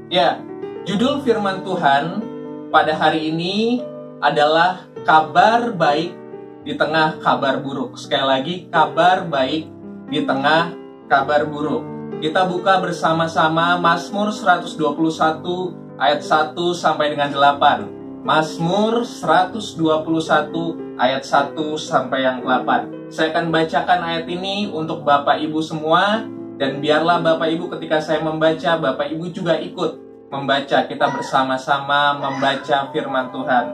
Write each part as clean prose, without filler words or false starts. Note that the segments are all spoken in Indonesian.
Ya, judul firman Tuhan pada hari ini adalah kabar baik di tengah kabar buruk. Sekali lagi, kabar baik di tengah kabar buruk. Kita buka bersama-sama Mazmur 121 ayat 1 sampai dengan 8. Mazmur 121 ayat 1 sampai yang 8. Saya akan bacakan ayat ini untuk Bapak Ibu semua, dan biarlah Bapak Ibu ketika saya membaca, Bapak Ibu juga ikut membaca. Kita bersama-sama membaca firman Tuhan.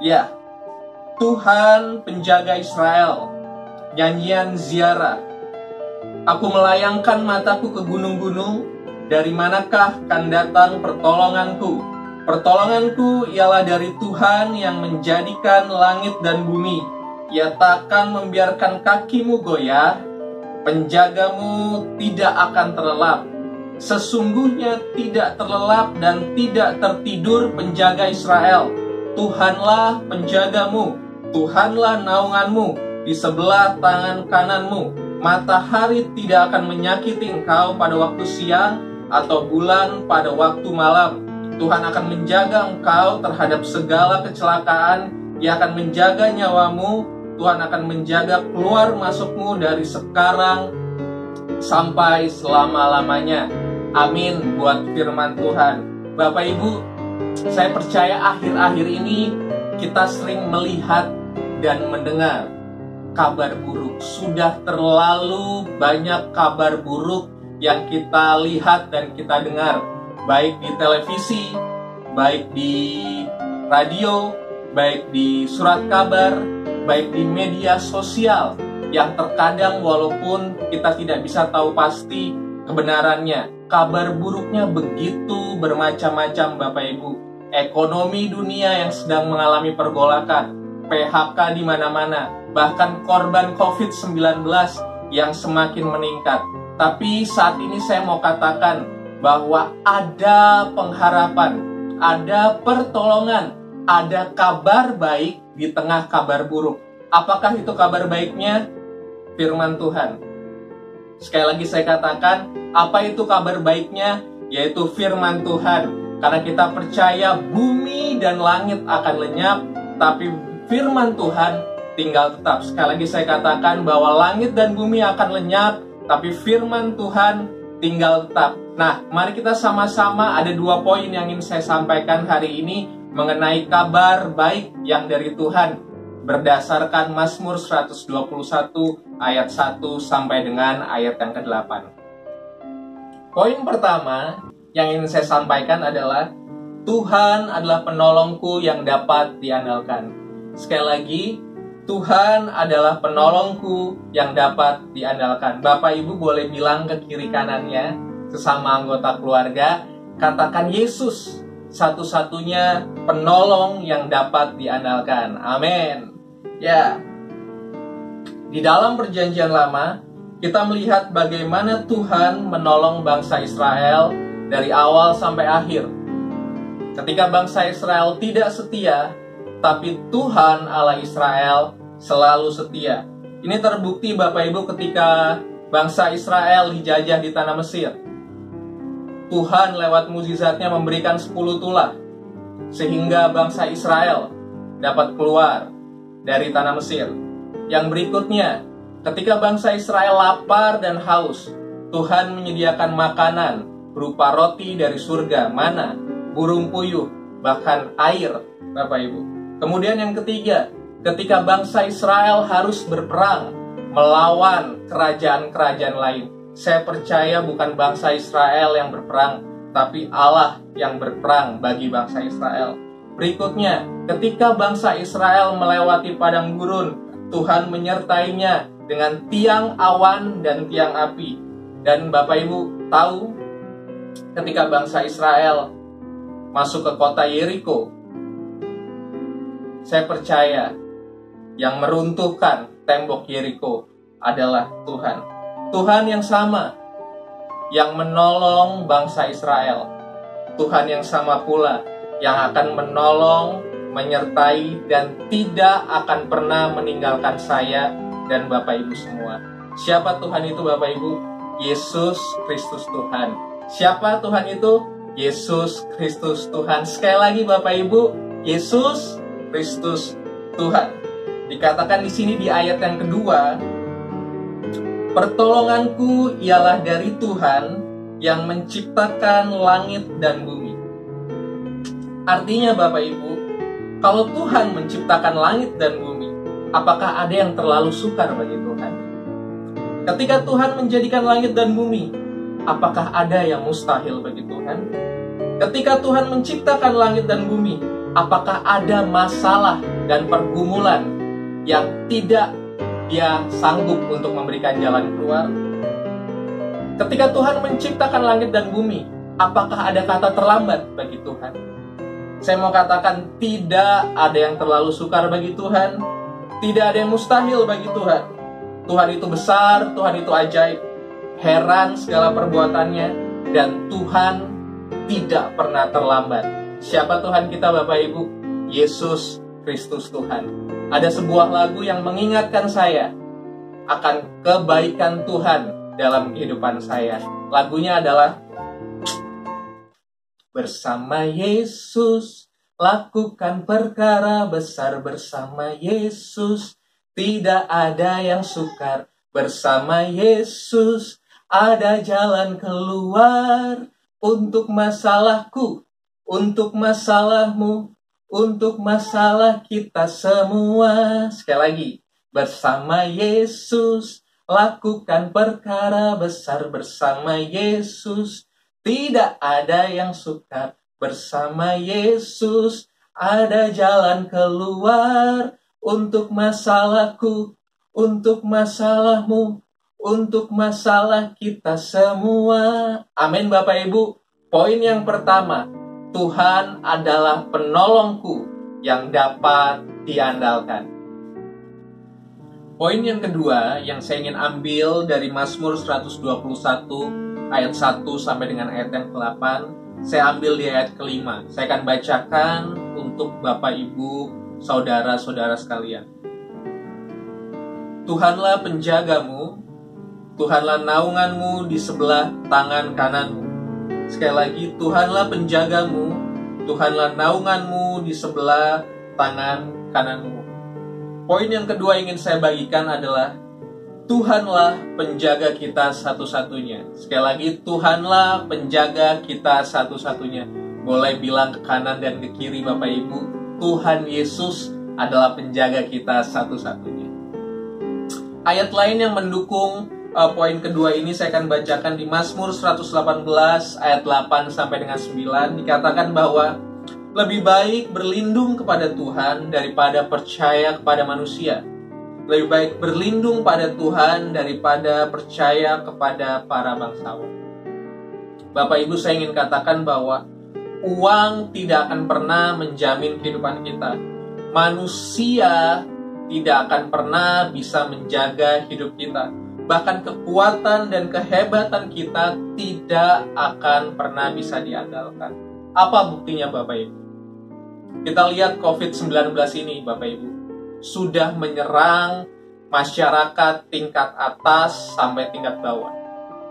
Ya, Tuhan penjaga Israel, nyanyian ziarah. Aku melayangkan mataku ke gunung-gunung, dari manakah akan datang pertolonganku? Pertolonganku ialah dari Tuhan yang menjadikan langit dan bumi. Ia takkan membiarkan kakimu goyah, penjagamu tidak akan terlelap. Sesungguhnya tidak terlelap dan tidak tertidur penjaga Israel. Tuhanlah penjagamu, Tuhanlah naunganmu di sebelah tangan kananmu. Matahari tidak akan menyakiti engkau pada waktu siang, atau bulan pada waktu malam. Tuhan akan menjaga engkau terhadap segala kecelakaan. Ia akan menjaga nyawamu. Tuhan akan menjaga keluar masukmu dari sekarang sampai selama-lamanya. Amin buat firman Tuhan. Bapak Ibu, saya percaya akhir-akhir ini kita sering melihat dan mendengar kabar buruk. Sudah terlalu banyak kabar buruk yang kita lihat dan kita dengar, baik di televisi, baik di radio, baik di surat kabar, baik di media sosial, yang terkadang walaupun kita tidak bisa tahu pasti kebenarannya, kabar buruknya begitu bermacam-macam Bapak Ibu. Ekonomi dunia yang sedang mengalami pergolakan, PHK di mana-mana, bahkan korban COVID-19 yang semakin meningkat. Tapi saat ini saya mau katakan bahwa ada pengharapan, ada pertolongan, ada kabar baik di tengah kabar buruk. Apakah itu kabar baiknya? Firman Tuhan. Sekali lagi saya katakan, apa itu kabar baiknya? Yaitu firman Tuhan. Karena kita percaya bumi dan langit akan lenyap, tapi firman Tuhan tinggal tetap. Sekali lagi saya katakan bahwa langit dan bumi akan lenyap, tapi firman Tuhan tinggal tetap. Nah, mari kita sama-sama, ada 2 poin yang ingin saya sampaikan hari ini mengenai kabar baik yang dari Tuhan berdasarkan Mazmur 121 ayat 1 sampai dengan ayat yang ke-8. Poin pertama yang ingin saya sampaikan adalah Tuhan adalah penolongku yang dapat diandalkan. Sekali lagi, Tuhan adalah penolongku yang dapat diandalkan. Bapak Ibu boleh bilang ke kiri kanannya, sesama anggota keluarga, katakan Yesus satu-satunya penolong yang dapat diandalkan. Amin. Ya. Di dalam perjanjian lama, kita melihat bagaimana Tuhan menolong bangsa Israel dari awal sampai akhir. Ketika bangsa Israel tidak setia, tapi Tuhan Allah Israel selalu setia. Ini terbukti Bapak Ibu ketika bangsa Israel dijajah di tanah Mesir. Tuhan lewat mukjizatnya memberikan 10 tulah, sehingga bangsa Israel dapat keluar dari tanah Mesir. Yang berikutnya, ketika bangsa Israel lapar dan haus, Tuhan menyediakan makanan berupa roti dari surga, mana, burung puyuh, bahkan air, Bapak Ibu. Kemudian yang ketiga, ketika bangsa Israel harus berperang melawan kerajaan-kerajaan lain, saya percaya bukan bangsa Israel yang berperang, tapi Allah yang berperang bagi bangsa Israel. Berikutnya, ketika bangsa Israel melewati padang gurun, Tuhan menyertainya dengan tiang awan dan tiang api. Dan Bapak Ibu tahu, ketika bangsa Israel masuk ke kota Yeriko, saya percaya yang meruntuhkan tembok Yeriko adalah Tuhan. Tuhan yang sama yang menolong bangsa Israel. Tuhan yang sama pula yang akan menolong, menyertai, dan tidak akan pernah meninggalkan saya dan Bapak Ibu semua. Siapa Tuhan itu Bapak Ibu? Yesus Kristus Tuhan. Siapa Tuhan itu? Yesus Kristus Tuhan. Sekali lagi Bapak Ibu, Yesus Kristus Tuhan. Dikatakan di sini di ayat yang kedua, pertolonganku ialah dari Tuhan yang menciptakan langit dan bumi. Artinya Bapak Ibu, kalau Tuhan menciptakan langit dan bumi, apakah ada yang terlalu sukar bagi Tuhan? Ketika Tuhan menjadikan langit dan bumi, apakah ada yang mustahil bagi Tuhan? Ketika Tuhan menciptakan langit dan bumi, apakah ada masalah dan pergumulan yang tidak Dia sanggup untuk memberikan jalan keluar? Ketika Tuhan menciptakan langit dan bumi, apakah ada kata terlambat bagi Tuhan? Saya mau katakan, tidak ada yang terlalu sukar bagi Tuhan. Tidak ada yang mustahil bagi Tuhan. Tuhan itu besar, Tuhan itu ajaib. Heran segala perbuatannya, dan Tuhan tidak pernah terlambat. Siapa Tuhan kita Bapak Ibu? Yesus Kristus Tuhan. Ada sebuah lagu yang mengingatkan saya akan kebaikan Tuhan dalam kehidupan saya. Lagunya adalah bersama Yesus, lakukan perkara besar bersama Yesus. Tidak ada yang sukar bersama Yesus. Ada jalan keluar untuk masalahku, untuk masalahmu, untuk masalah kita semua. Sekali lagi, bersama Yesus, lakukan perkara besar bersama Yesus. Tidak ada yang sukar bersama Yesus. Ada jalan keluar untuk masalahku, untuk masalahmu, untuk masalah kita semua. Amin Bapak Ibu. Poin yang pertama, Tuhan adalah penolongku yang dapat diandalkan. Poin yang kedua yang saya ingin ambil dari Mazmur 121 ayat 1 sampai dengan ayat yang ke-8, saya ambil di ayat ke-5. Saya akan bacakan untuk Bapak Ibu, saudara-saudara sekalian. Tuhanlah penjagamu, Tuhanlah naunganmu di sebelah tangan kananmu. Sekali lagi, Tuhanlah penjagamu, Tuhanlah naunganmu di sebelah tangan kananmu. Poin yang kedua ingin saya bagikan adalah Tuhanlah penjaga kita satu-satunya. Sekali lagi, Tuhanlah penjaga kita satu-satunya. Boleh bilang ke kanan dan ke kiri Bapak Ibu, Tuhan Yesus adalah penjaga kita satu-satunya. Ayat lain yang mendukung poin kedua ini saya akan bacakan di Mazmur 118 ayat 8 sampai dengan 9. Dikatakan bahwa lebih baik berlindung kepada Tuhan daripada percaya kepada manusia. Lebih baik berlindung pada Tuhan daripada percaya kepada para bangsawan. Bapak Ibu, saya ingin katakan bahwa uang tidak akan pernah menjamin kehidupan kita. Manusia tidak akan pernah bisa menjaga hidup kita. Bahkan kekuatan dan kehebatan kita tidak akan pernah bisa diandalkan. Apa buktinya Bapak Ibu? Kita lihat COVID-19 ini Bapak Ibu sudah menyerang masyarakat tingkat atas sampai tingkat bawah.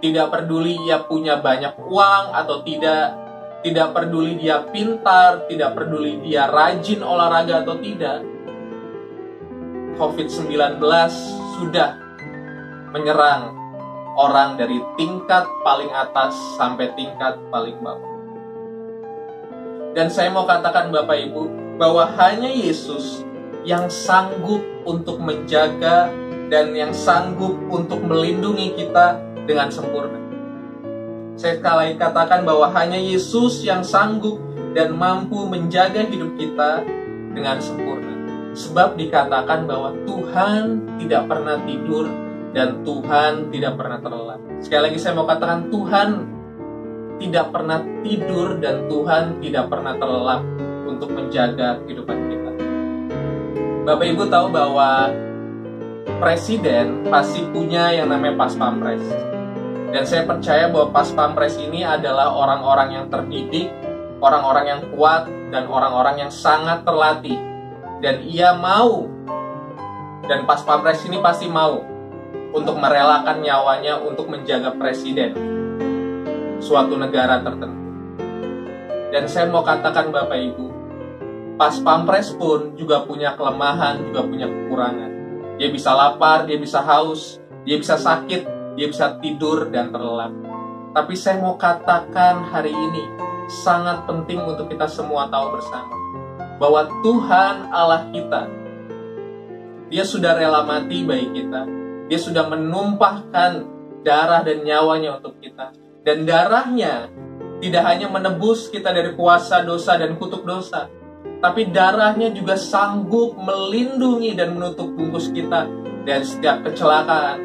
Tidak peduli ia punya banyak uang atau tidak, tidak peduli dia pintar, tidak peduli dia rajin olahraga atau tidak. COVID-19 sudah menyerang orang dari tingkat paling atas sampai tingkat paling bawah. Dan saya mau katakan Bapak Ibu, bahwa hanya Yesus yang sanggup untuk menjaga dan yang sanggup untuk melindungi kita dengan sempurna. Saya sekali katakan bahwa hanya Yesus yang sanggup dan mampu menjaga hidup kita dengan sempurna. Sebab dikatakan bahwa Tuhan tidak pernah tidur dan Tuhan tidak pernah terlelap. Sekali lagi saya mau katakan, Tuhan tidak pernah tidur dan Tuhan tidak pernah terlelap untuk menjaga kehidupan kita. Bapak Ibu tahu bahwa presiden pasti punya yang namanya pas pampres. Dan saya percaya bahwa pas pampres ini adalah orang-orang yang terdidik, orang-orang yang kuat, dan orang-orang yang sangat terlatih. Dan ia mau, dan pas pampres ini pasti mau untuk merelakan nyawanya untuk menjaga presiden suatu negara tertentu. Dan saya mau katakan Bapak Ibu, Pas Pampres pun juga punya kelemahan, juga punya kekurangan. Dia bisa lapar, dia bisa haus, dia bisa sakit, dia bisa tidur dan terlelap. Tapi saya mau katakan hari ini, sangat penting untuk kita semua tahu bersama, bahwa Tuhan Allah kita, Dia sudah rela mati bagi kita. Dia sudah menumpahkan darah dan nyawanya untuk kita. Dan darahnya tidak hanya menebus kita dari kuasa dosa dan kutuk dosa, tapi darahnya juga sanggup melindungi dan menutup bungkus kita dari setiap kecelakaan,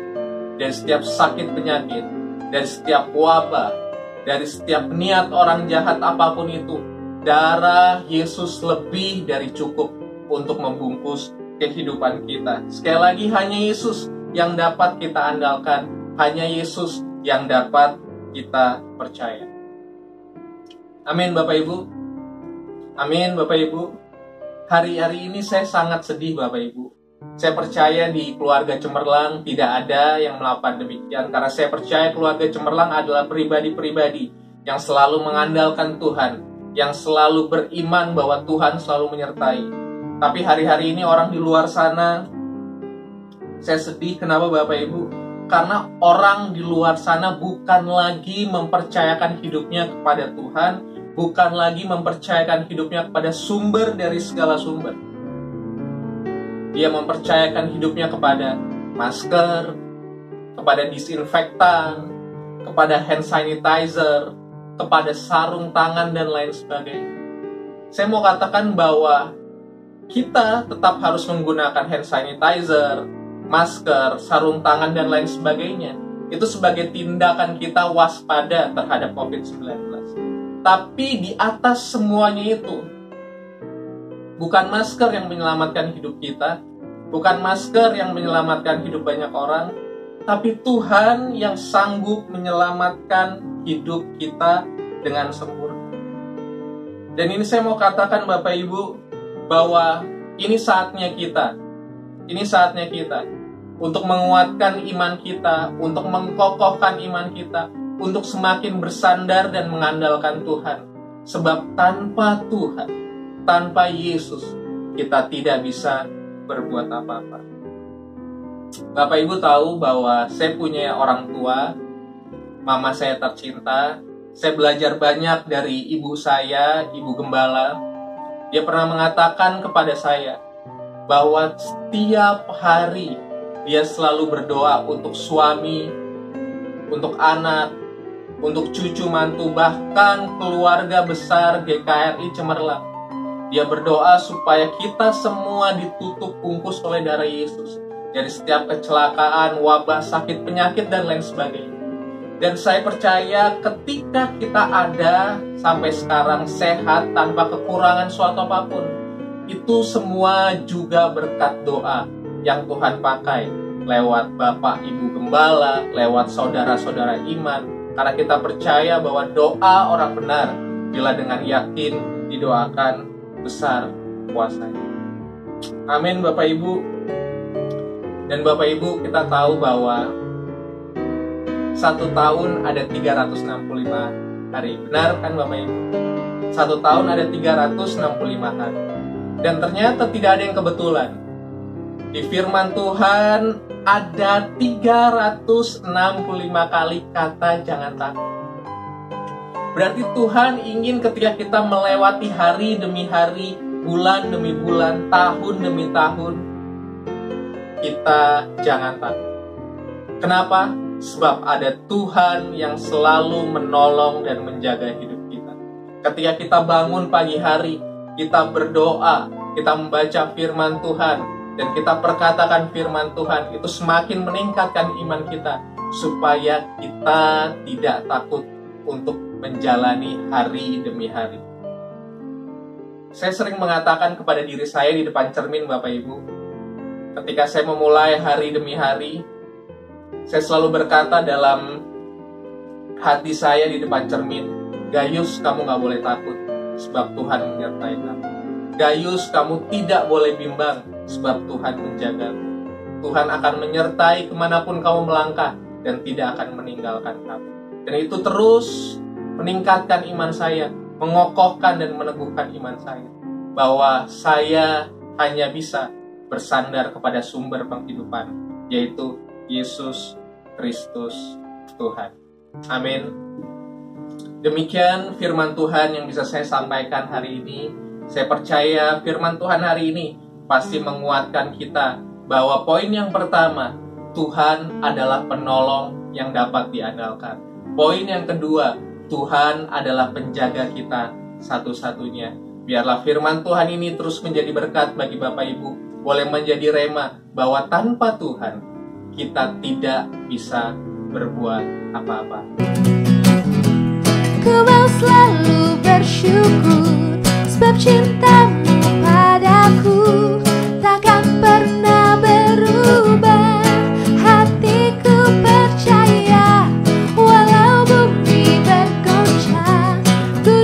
dari setiap sakit penyakit, dari setiap wabah, dari setiap niat orang jahat apapun itu. Darah Yesus lebih dari cukup untuk membungkus kehidupan kita. Sekali lagi, hanya Yesus yang dapat kita andalkan, hanya Yesus yang dapat kita percaya. Amin Bapak Ibu. Amin Bapak Ibu. Hari-hari ini saya sangat sedih Bapak Ibu. Saya percaya di keluarga Cemerlang tidak ada yang melakukan demikian, karena saya percaya keluarga Cemerlang adalah pribadi-pribadi yang selalu mengandalkan Tuhan, yang selalu beriman bahwa Tuhan selalu menyertai. Tapi hari-hari ini orang di luar sana, saya sedih. Kenapa Bapak Ibu? Karena orang di luar sana bukan lagi mempercayakan hidupnya kepada Tuhan, bukan lagi mempercayakan hidupnya kepada sumber dari segala sumber. Dia mempercayakan hidupnya kepada masker, kepada disinfektan, kepada hand sanitizer, kepada sarung tangan dan lain sebagainya. Saya mau katakan bahwa kita tetap harus menggunakan hand sanitizer, masker, sarung tangan, dan lain sebagainya. Itu sebagai tindakan kita waspada terhadap COVID-19. Tapi di atas semuanya itu, bukan masker yang menyelamatkan hidup kita, bukan masker yang menyelamatkan hidup banyak orang, tapi Tuhan yang sanggup menyelamatkan hidup kita dengan sempurna. Dan ini saya mau katakan Bapak Ibu, bahwa ini saatnya kita untuk menguatkan iman kita, untuk mengkokohkan iman kita, untuk semakin bersandar dan mengandalkan Tuhan. Sebab tanpa Tuhan, tanpa Yesus, kita tidak bisa berbuat apa-apa. Bapak Ibu tahu bahwa saya punya orang tua, mama saya tercinta. Saya belajar banyak dari ibu saya, Ibu Gembala. Dia pernah mengatakan kepada saya bahwa setiap hari dia selalu berdoa untuk suami, untuk anak, untuk cucu mantu, bahkan keluarga besar GKRI Cemerlang. Dia berdoa supaya kita semua ditutup bungkus oleh darah Yesus dari setiap kecelakaan, wabah, sakit, penyakit, dan lain sebagainya. Dan saya percaya ketika kita ada sampai sekarang sehat tanpa kekurangan suatu apapun, itu semua juga berkat doa yang Tuhan pakai lewat Bapak Ibu Gembala, lewat saudara-saudara iman. Karena kita percaya bahwa doa orang benar bila dengan yakin didoakan besar kuasanya. Amin Bapak Ibu. Dan Bapak Ibu, kita tahu bahwa 1 tahun ada 365 hari. Benar kan Bapak Ibu? 1 tahun ada 365 hari. Dan ternyata tidak ada yang kebetulan. Di firman Tuhan ada 365 kali kata jangan takut. Berarti Tuhan ingin ketika kita melewati hari demi hari, bulan demi bulan, tahun demi tahun, kita jangan takut. Kenapa? Sebab ada Tuhan yang selalu menolong dan menjaga hidup kita. Ketika kita bangun pagi hari, kita berdoa, kita membaca firman Tuhan, dan kita perkatakan firman Tuhan, itu semakin meningkatkan iman kita, supaya kita tidak takut untuk menjalani hari demi hari. Saya sering mengatakan kepada diri saya di depan cermin Bapak Ibu, ketika saya memulai hari demi hari, saya selalu berkata dalam hati saya di depan cermin, Gayus, kamu gak boleh takut, sebab Tuhan menyertai kamu. Gayus, kamu tidak boleh bimbang, sebab Tuhan menjagamu. Tuhan akan menyertai kemanapun kamu melangkah, dan tidak akan meninggalkan kamu. Dan itu terus meningkatkan iman saya. mengokohkan dan meneguhkan iman saya, bahwa saya hanya bisa bersandar kepada sumber penghidupan, yaitu Yesus Kristus Tuhan. Amin. Demikian firman Tuhan yang bisa saya sampaikan hari ini. Saya percaya firman Tuhan hari ini pasti menguatkan kita bahwa poin yang pertama, Tuhan adalah penolong yang dapat diandalkan. Poin yang kedua, Tuhan adalah penjaga kita satu-satunya. Biarlah firman Tuhan ini terus menjadi berkat bagi Bapak Ibu, boleh menjadi rema bahwa tanpa Tuhan kita tidak bisa berbuat apa-apa. Ku mau selalu bersyukur sebab cintamu padaku takkan pernah berubah. Hatiku percaya walau bumi bergoncang, ku